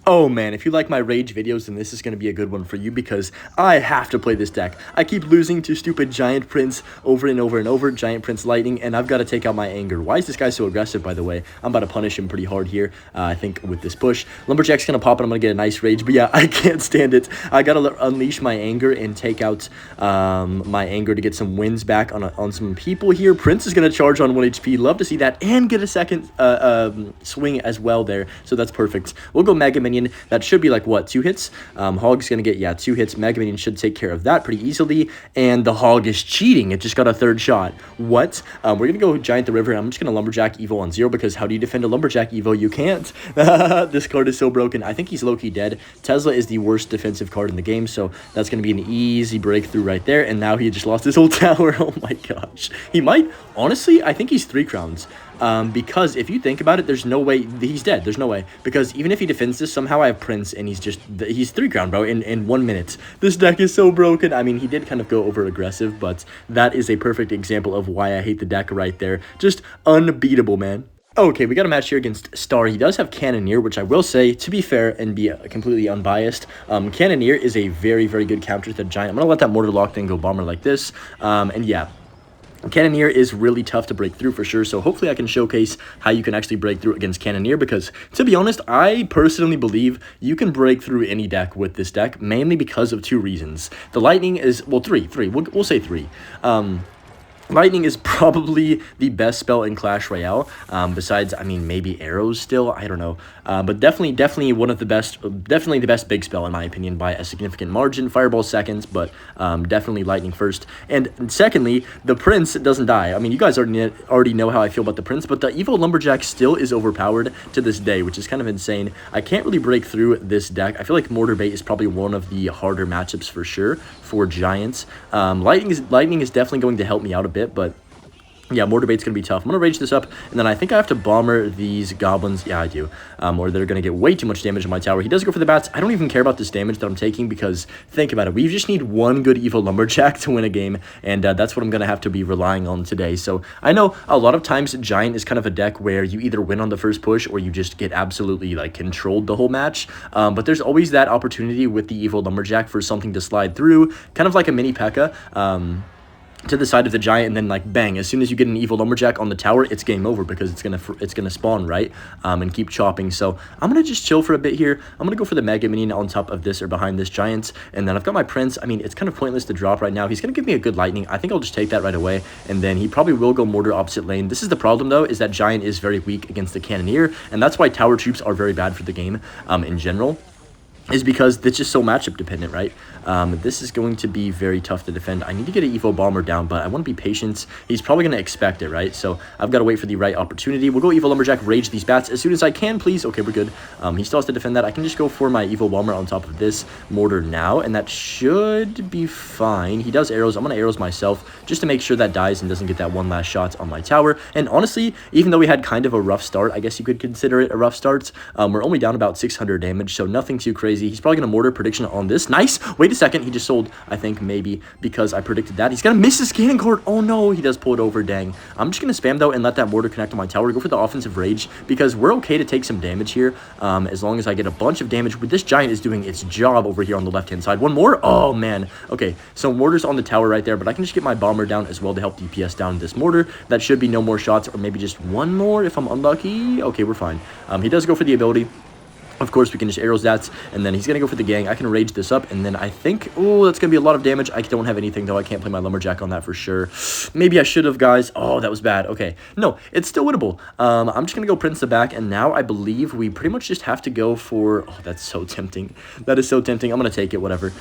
Oh man, if you like my rage videos, then this is going to be a good one for you because I have to play this deck. I keep losing to stupid Giant Prince over and over and over, Giant Prince Lightning, and I've got to take out my anger. Why is this guy so aggressive, by the way? I'm about to punish him pretty hard here, I think, with this push. Lumberjack's going to pop and I'm going to get a nice rage, but yeah, I can't stand it. I got to unleash my anger and take out my anger to get some wins back on some people here. Prince is going to charge on 1 HP. Love to see that and get a second swing as well there, so that's perfect. We'll go Mega Minion. That should be like, what, 2 hits? Hog's going to get, yeah, 2 hits. Mega Minion should take care of that pretty easily. And the Hog is cheating. It just got a 3rd shot. What? We're going to go Giant the River. I'm just going to Lumberjack Evo on 0 because how do you defend a Lumberjack Evo? You can't. This card is so broken. I think he's low-key dead. Tesla is the worst defensive card in the game, so that's going to be an easy breakthrough right there. And now he just lost his whole tower. Oh my gosh. He might. Honestly, I think he's 3 crowns. Because if you think about it, there's no way he's dead. There's no way, because even if he defends this, somehow I have Prince and he's 3 crown, bro, in 1 minute. This deck is so broken. I mean, he did kind of go over aggressive, but that is a perfect example of why I hate the deck right there. Just unbeatable, man. Okay, we got a match here against Star. He does have Cannoneer, which I will say, to be fair and be completely unbiased, Cannoneer is a very, very good counter to the Giant. I'm gonna let that Mortar locked in go Bomber like this, and yeah. Cannoneer is really tough to break through for sure, so hopefully I can showcase how you can actually break through against Cannoneer, because to be honest, I personally believe you can break through any deck with this deck, mainly because of 2 reasons. The Lightning is, well, 3. We'll say 3. Lightning is probably the best spell in Clash Royale, besides, I mean, maybe arrows still, I don't know, but definitely one of the best, definitely the best big spell in my opinion by a significant margin. Fireball seconds, but definitely Lightning first. And secondly, the Prince doesn't die. I mean, you guys already know how I feel about the Prince, but the Evo Lumberjack still is overpowered to this day, which is kind of insane. I can't really break through this deck. I feel like Mortar Bait is probably one of the harder matchups for sure for Giants. Lightning is definitely going to help me out a bit, but yeah, Mortar Bait's going to be tough. I'm going to rage this up, and then I think I have to Bomber these Goblins. Yeah, I do. Or they're going to get way too much damage on my tower. He does go for the bats. I don't even care about this damage that I'm taking, because think about it. We just need one good Evo Lumberjack to win a game, and that's what I'm going to have to be relying on today. So I know a lot of times Giant is kind of a deck where you either win on the first push or you just get absolutely like controlled the whole match. But there's always that opportunity with the Evo Lumberjack for something to slide through, kind of like a mini P.E.K.K.A. To the side of the Giant, and then like bang, as soon as you get an Evil Lumberjack on the tower, it's game over, because it's gonna spawn, right, and keep chopping. So I'm gonna just chill for a bit here. I'm gonna go for the Mega Minion on top of this or behind this Giant, and then I've got my Prince. I mean, it's kind of pointless to drop right now. He's gonna give me a good Lightning. I think I'll just take that right away, and then he probably will go Mortar opposite lane. This is the problem though, is that Giant is very weak against the Cannoneer, and that's why tower troops are very bad for the game in general, is because it's just so matchup dependent, right? This is going to be very tough to defend. I need to get an Evo Bomber down, but I want to be patient. He's probably going to expect it, right? So I've got to wait for the right opportunity. We'll go Evo Lumberjack, rage these bats as soon as I can, please. Okay, we're good. He still has to defend that. I can just go for my Evo Bomber on top of this Mortar now, and that should be fine. He does arrows. I'm going to arrows myself just to make sure that dies and doesn't get that one last shot on my tower. And honestly, even though we had kind of a rough start, I guess you could consider it a rough start, we're only down about 600 damage, so nothing too crazy. He's probably going to Mortar prediction on this. Nice. Wait a second. He just sold, I think, maybe because I predicted that. He's going to miss his cannon cord. Oh, no. He does pull it over. Dang. I'm just going to spam, though, and let that Mortar connect on my tower. Go for the offensive rage, because we're okay to take some damage here as long as I get a bunch of damage. But this Giant is doing its job over here on the left-hand side. One more. Oh, man. Okay, so Mortar's on the tower right there, but I can just get my Bomber down as well to help DPS down this Mortar. That should be no more shots, or maybe just one more if I'm unlucky. Okay, we're fine. He does go for the ability. Of course, we can just arrows that, and then he's going to go for the gang. I can rage this up, and then I think, oh, that's going to be a lot of damage. I don't have anything, though. I can't play my Lumberjack on that for sure. Maybe I should have, guys. Oh, that was bad. Okay. No, it's still winnable. I'm just going to go Prince the back, and now I believe we pretty much just have to go for... Oh, that's so tempting. That is so tempting. I'm going to take it, whatever.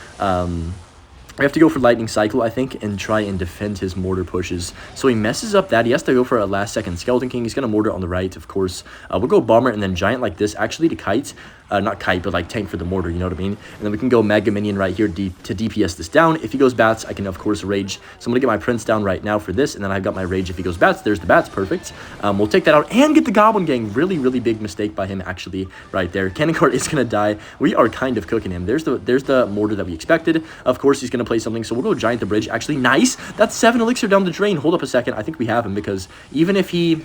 We have to go for Lightning Cycle, I think, and try and defend his Mortar pushes. So he messes up that. He has to go for a last-second Skeleton King. He's going to Mortar on the right, of course. We'll go Bomber and then Giant like this, actually, to Kite. Not Kite, but like tank for the Mortar, you know what I mean? And then we can go Mega Minion right here to DPS this down. If he goes Bats, I can, of course, Rage. So I'm going to get my Prince down right now for this, and then I've got my Rage if he goes Bats. There's the Bats, perfect. We'll take that out and get the Goblin Gang. Really, really big mistake by him, actually, right there. Cannon Cart is going to die. We are kind of cooking him. There's the Mortar that we expected. Of course, he's going to play something, so we'll go Giant the Bridge. Actually, nice. That's 7 elixir down the drain. Hold up a second. I think we have him, because even if he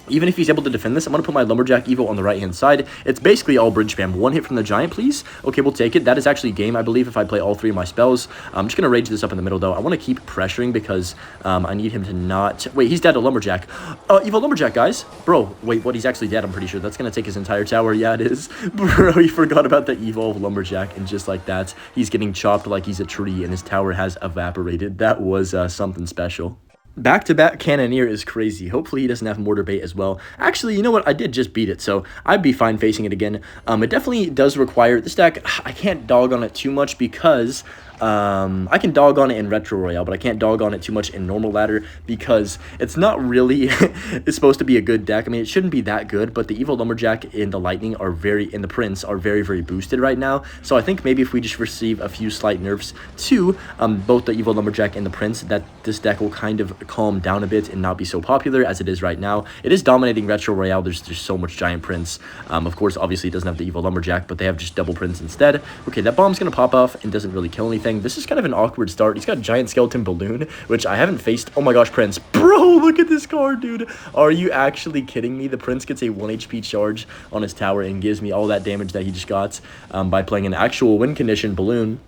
Even if he's able to defend this, I'm going to put my Lumberjack Evo on the right-hand side. It's basically all bridge spam. One hit from the Giant, please. Okay, we'll take it. That is actually game, I believe, if I play all three of my spells. I'm just going to rage this up in the middle, though. I want to keep pressuring because I need him to not... Wait, he's dead to Lumberjack. Evo Lumberjack, guys. Bro, wait, what? He's actually dead, I'm pretty sure. That's going to take his entire tower. Yeah, it is. Bro, he forgot about the Evo of Lumberjack, and just like that, he's getting chopped like he's a tree, and his tower has evaporated. That was something special. Back-to-back cannoneer is crazy. Hopefully he doesn't have mortar bait as well. Actually, you know what? I did just beat it, so I'd be fine facing it again. It definitely does require... This deck, I can't dog on it too much because... I can dog on it in Retro Royale, but I can't dog on it too much in normal ladder because it's not really it's supposed to be a good deck. I mean, it shouldn't be that good, but the Evil Lumberjack and the Lightning are and the Prince are very, very boosted right now. So I think maybe if we just receive a few slight nerfs to both the Evil Lumberjack and the Prince, that this deck will kind of calm down a bit and not be so popular as it is right now. It is dominating Retro Royale. There's just so much Giant Prince. Of course, obviously it doesn't have the Evil Lumberjack, but they have just double Prince instead. Okay, that bomb's gonna pop off and doesn't really kill anything. This is kind of an awkward start. He's got Giant Skeleton Balloon, which I haven't faced. Oh my gosh, Prince. Bro, look at this card, dude. Are you actually kidding me? The Prince gets a 1 HP charge on his tower and gives me all that damage that he just got by playing an actual win condition balloon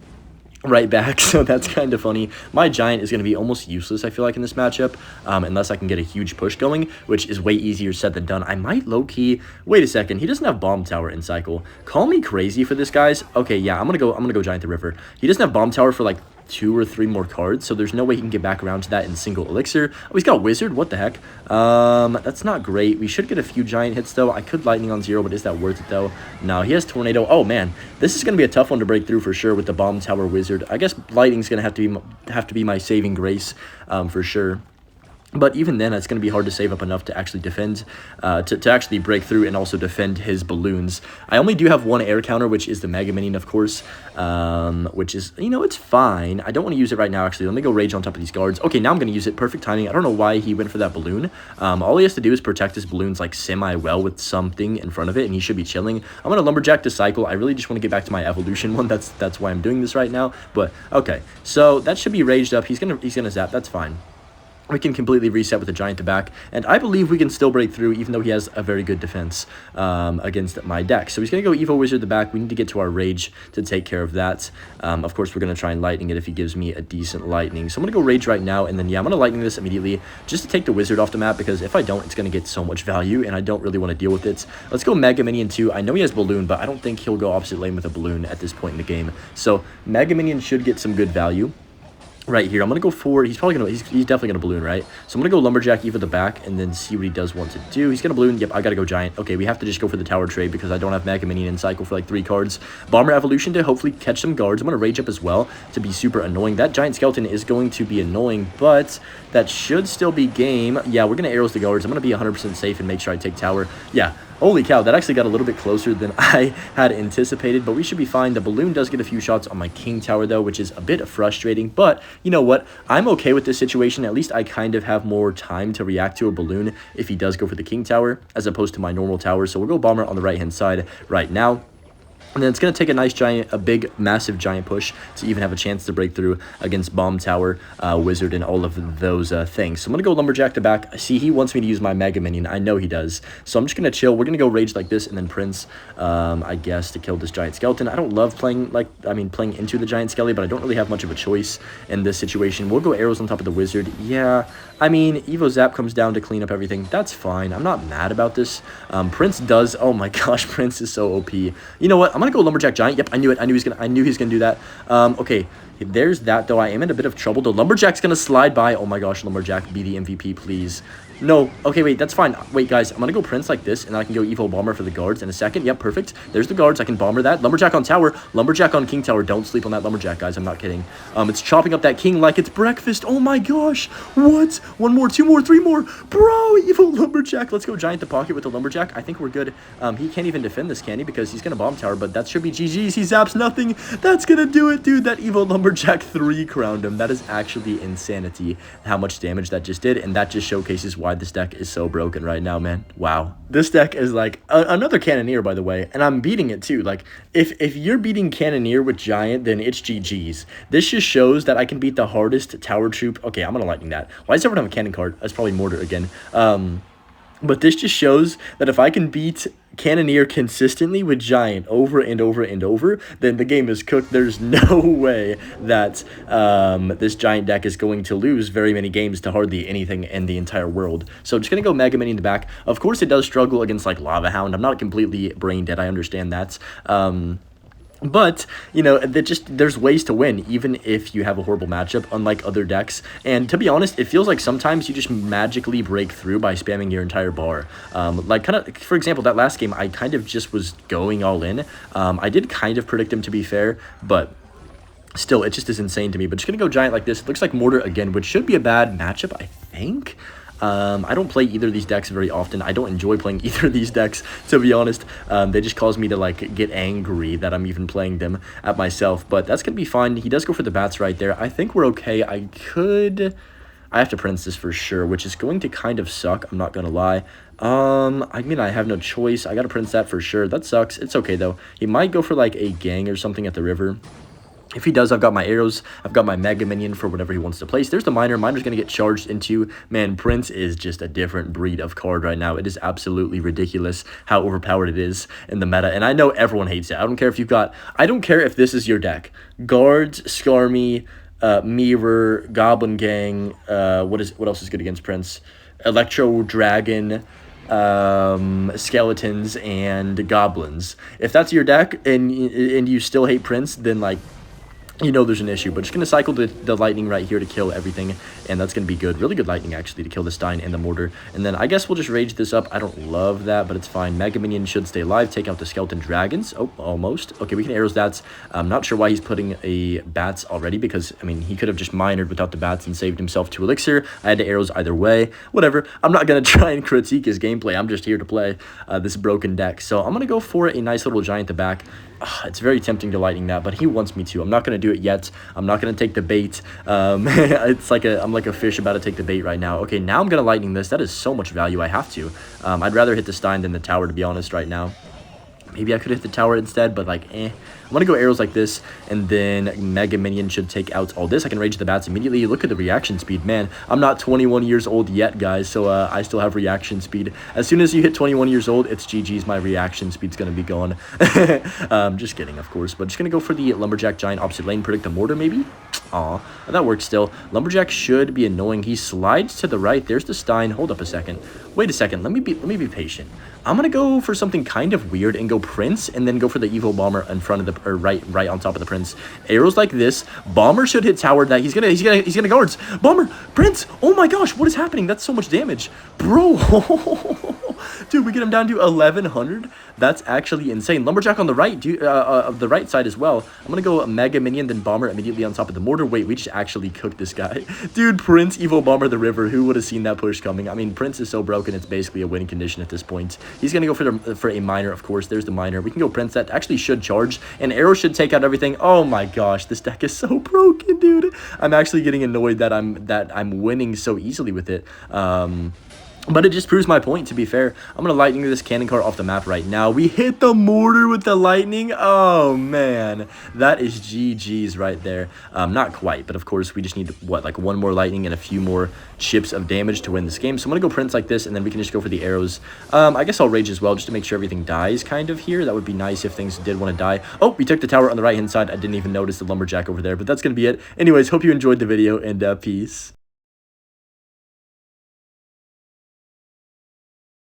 right back. So that's kind of funny. My Giant is going to be almost useless, I feel like, in this matchup, unless I can get a huge push going, which is way easier said than done. I might low-key... Wait a second. He doesn't have Bomb Tower in cycle. Call me crazy for this, guys. Okay, yeah, I'm gonna go Giant the River. He doesn't have Bomb Tower for, like, 2 or 3 more cards, so there's no way he can get back around to that in single elixir. Oh, he's got Wizard. What the heck? That's not great. We should get a few Giant hits, though. I could Lightning on 0, but is that worth it, though? No, he has Tornado. Oh, man. This is going to be a tough one to break through for sure with the Bomb Tower Wizard. I guess Lightning's going to have to be my saving grace for sure. But even then, it's going to be hard to save up enough to actually defend, to actually break through and also defend his balloons. I only do have one air counter, which is the Mega Minion, of course, which is, you know, it's fine. I don't want to use it right now, actually. Let me go Rage on top of these guards. Okay, now I'm going to use it. Perfect timing. I don't know why he went for that balloon. All he has to do is protect his balloons, like, semi-well with something in front of it, and he should be chilling. I'm going to Lumberjack to cycle. I really just want to get back to my evolution one. That's why I'm doing this right now. But, okay. So, that should be raged up. He's gonna zap. That's fine. We can completely reset with the Giant to back, and I believe we can still break through, even though he has a very good defense against my deck. So he's going to go Evo Wizard the back. We need to get to our Rage to take care of that. Of course, we're going to try and Lightning it if he gives me a decent Lightning. So I'm going to go Rage right now, and then, yeah, I'm going to Lightning this immediately just to take the Wizard off the map, because if I don't, it's going to get so much value, and I don't really want to deal with it. Let's go Mega Minion 2. I know he has Balloon, but I don't think he'll go opposite lane with a Balloon at this point in the game. So Mega Minion should get some good value right here. I'm gonna go for, he's definitely gonna balloon, right? So I'm gonna go Lumberjack Eve at the back and then see what he does want to do. He's gonna balloon. Yep, I gotta go Giant. Okay, we have to just go for the tower trade because I don't have Mega Minion in cycle for like 3 cards. Bomber Evolution to hopefully catch some guards. I'm gonna Rage up as well to be super annoying. That Giant Skeleton is going to be annoying, but that should still be game. Yeah, we're gonna Arrows the guards. I'm gonna be 100% safe and make sure I take tower. Yeah. Holy cow, that actually got a little bit closer than I had anticipated, but we should be fine. The balloon does get a few shots on my King Tower, though, which is a bit frustrating, but you know what? I'm okay with this situation. At least I kind of have more time to react to a balloon if he does go for the King Tower, as opposed to my normal tower. So we'll go Bomber on the right-hand side right now. And then it's going to take a big, massive Giant push to even have a chance to break through against Bomb Tower, Wizard, and all of those things. So I'm going to go Lumberjack to back. See, he wants me to use my Mega Minion. I know he does. So I'm just going to chill. We're going to go Rage like this and then Prince, I guess, to kill this Giant Skeleton. I don't love playing into the Giant Skelly, but I don't really have much of a choice in this situation. We'll go Arrows on top of the Wizard. Yeah, I mean, Evo Zap comes down to clean up everything. That's fine. I'm not mad about this. Prince does... Oh my gosh, Prince is so OP. You know what? I'm going to go Lumberjack Giant. Yep, I knew it. I knew he's gonna do that. Okay, there's that, though. I am in a bit of trouble. The Lumberjack's gonna slide by. Oh my gosh, Lumberjack, be the MVP, please. No. Okay, wait, that's fine. Wait, guys, I'm gonna go Prince like this, and I can go Evo Bomber for the guards in a second. Yep, perfect. There's the guards. I can Bomber that. Lumberjack on tower. Lumberjack on King Tower. Don't sleep on that Lumberjack, guys. I'm not kidding. It's chopping up that King like it's breakfast. Oh my gosh. What? 1 more, 2 more, 3 more. Bro, Evo Lumberjack. Let's go Giant the pocket with the Lumberjack. I think we're good. He can't even defend this, can he? Because he's gonna Bomb Tower, but that should be GG's. He zaps nothing. That's gonna do it, dude. That Evo Lumberjack 3 crowned him. That is actually insanity how much damage that just did, and that just showcases why this deck is so broken right now, man. Wow. This deck is like another cannoneer, by the way, and I'm beating it too. Like, if you're beating cannoneer with Giant, then it's GG's. This just shows that I can beat the hardest tower troop. Okay, I'm gonna Lightning that. Why does everyone have a cannon card? That's probably Mortar again. But this just shows that if I can beat Cannoneer consistently with Giant over and over and over, then the game is cooked. There's no way that this Giant deck is going to lose very many games to hardly anything in the entire world. So I'm just going to go Mega Minion in the back. Of course, it does struggle against, like, Lava Hound. I'm not completely brain dead. I understand that. But, you know, there's ways to win, even if you have a horrible matchup, unlike other decks. And to be honest, it feels like sometimes you just magically break through by spamming your entire bar. Like, kind of, for example, that last game, I kind of just was going all in. I did kind of predict him, to be fair, but still, it just is insane to me. But just going to go Giant like this. It looks like Mortar again, which should be a bad matchup, I think. I don't play either of these decks very often. I don't enjoy playing either of these decks, to be honest. They just cause me to, like, get angry that I'm even playing them at myself. But that's going to be fine. He does go for the bats right there. I think we're okay. I have to Prince this for sure, which is going to kind of suck. I'm not going to lie. I mean, I have no choice. I got to Prince that for sure. That sucks. It's okay, though. He might go for, like, a gang or something at the river. If he does, I've got my arrows. I've got my Mega Minion for whatever he wants to place. There's the Miner. Miner's going to get charged into. Man, Prince is just a different breed of card right now. It is absolutely ridiculous how overpowered it is in the meta. And I know everyone hates it. I don't care if you've got... I don't care if this is your deck. Guards, Skarmy, Mirror, Goblin Gang. What else is good against Prince? Electro Dragon, Skeletons, and Goblins. If that's your deck and you still hate Prince, then, like, you know there's an issue. But just going to cycle the lightning right here to kill everything, and that's going to be good. Really good lightning, actually, to kill the Stein and the Mortar. And then I guess we'll just rage this up. I don't love that, but it's fine. Mega Minion should stay alive. Take out the Skeleton Dragons. Oh, almost. Okay, we can arrows that. I'm not sure why he's putting a bats already, because, I mean, he could have just minored without the bats and saved himself 2 elixir. I had the arrows either way. Whatever. I'm not going to try and critique his gameplay. I'm just here to play this broken deck. So I'm going to go for a nice little Giant to back. It's very tempting to lightning that, but he wants me to. I'm not going to do it yet. I'm not going to take the bait. It's like I'm like a fish about to take the bait right now. Okay, now I'm going to lightning this. That is so much value. I have to. I'd rather hit the Stein than the tower, to be honest, right now. Maybe I could hit the tower instead, but, like, I'm going to go arrows like this, and then Mega Minion should take out all this. I can rage the bats immediately. Look at the reaction speed. Man, I'm not 21 years old yet, guys, so I still have reaction speed. As soon as you hit 21 years old, it's GG's. My reaction speed's going to be gone. Just kidding, of course, but just going to go for the Lumberjack Giant opposite lane. Predict the Mortar, maybe? Aw, that works still. Lumberjack should be annoying. He slides to the right. There's the Stein. Hold up a second. Wait a second. Let me be patient. I'm gonna go for something kind of weird and go Prince, and then go for the Evil Bomber in front of the, or right on top of the Prince. Arrows like this. Bomber should hit tower. That he's gonna guards. Bomber, Prince. Oh my gosh, what is happening? That's so much damage, bro. Dude, we get him down to 1100. That's actually insane. Lumberjack on the right, dude, the right side as well. I'm gonna go Mega Minion, then Bomber immediately on top of the Mortar. Wait, we just actually cooked this guy. Dude, Prince, Evil Bomber, the river. Who would have seen that push coming? I mean, Prince is so broken, it's basically a winning condition at this point. He's gonna go for a Miner, of course. There's the Miner. We can go Prince. That actually should charge, and Arrow should take out everything. Oh my gosh, this deck is so broken, dude. I'm actually getting annoyed that I'm winning so easily with it. But it just proves my point, to be fair. I'm going to lightning this cannon car off the map right now. We hit the Mortar with the lightning. Oh, man. That is GG's right there. Not quite, but of course, we just need, what, like one more lightning and a few more chips of damage to win this game. So I'm going to go Prince like this, and then we can just go for the arrows. I guess I'll rage as well, just to make sure everything dies kind of here. That would be nice if things did want to die. Oh, we took the tower on the right-hand side. I didn't even notice the Lumberjack over there, but that's going to be it. Anyways, hope you enjoyed the video, and peace.